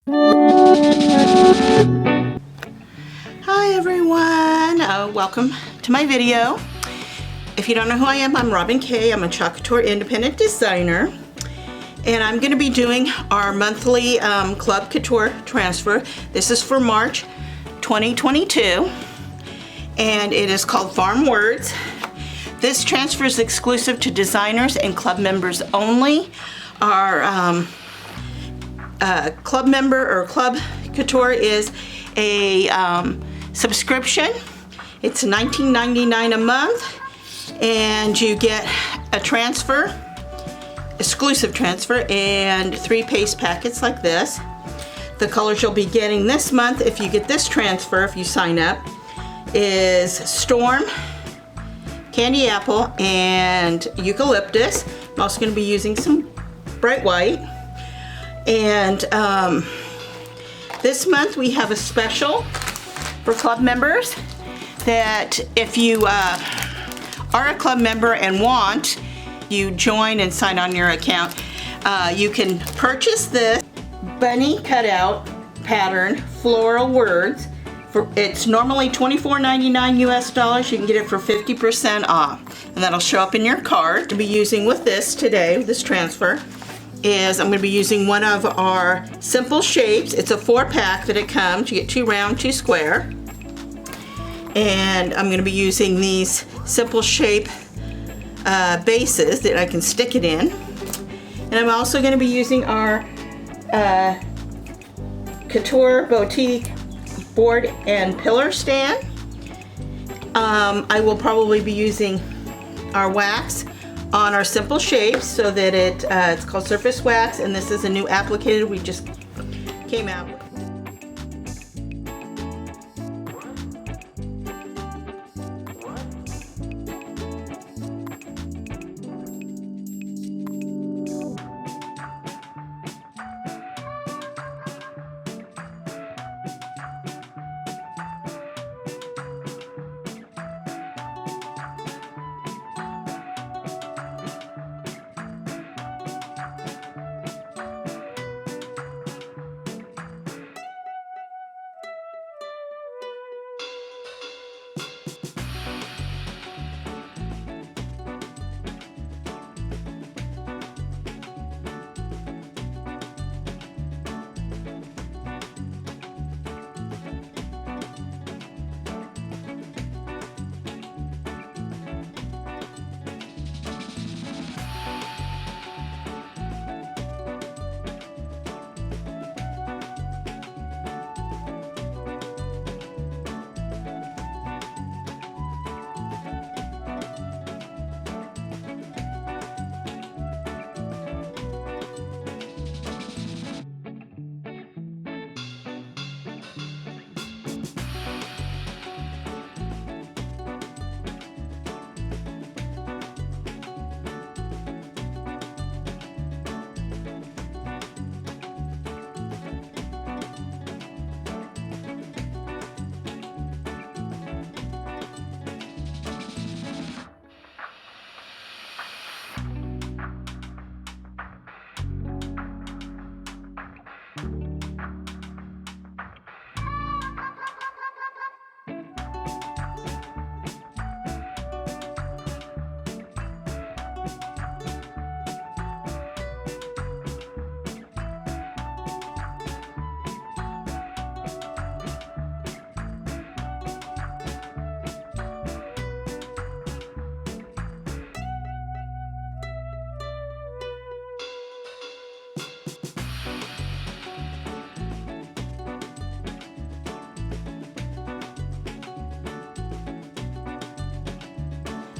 Hi everyone, welcome to my video. If you don't know who I am, I'm Robin Kay. I'm a Chalk Couture independent designer, and I'm going to be doing our monthly Club Couture transfer. This is for March 2022, and it is called Farm Words. This transfer is exclusive to designers and club members only. Our club member or Club Couture is a subscription. It's $19.99 a month, and you get a transfer, exclusive transfer, and 3 paste packets like this. The colors you'll be getting this month if you get this transfer, if you sign up, is Storm, Candy Apple, and Eucalyptus. I'm also going to be using some bright white. And this month we have a special for club members that if you are a club member and want, you join and sign on your account, you can purchase this bunny cutout pattern floral words. It's normally $24.99 US dollars. You can get it for 50% off, and that'll show up in your cart. To be using with this today, this transfer, is I'm going to be using one of our simple shapes. It's a 4-pack that it comes. You get 2 round, 2 square. And I'm going to be using these simple shape bases that I can stick it in. And I'm also going to be using our Couture Boutique board and pillar stand. I will probably be using our wax on our simple shapes so that it's called surface wax, and this is a new applicator we just came out with.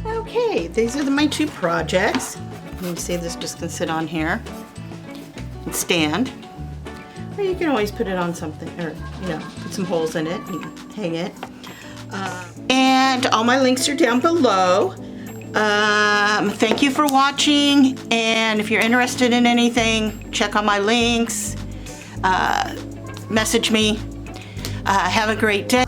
Okay, these are my 2 projects. You can see this just can sit on here and stand. Or you can always put it on something, or put some holes in it and hang it. And all my links are down below. Thank you for watching, and if you're interested in anything, check on my links. Message me. Have a great day.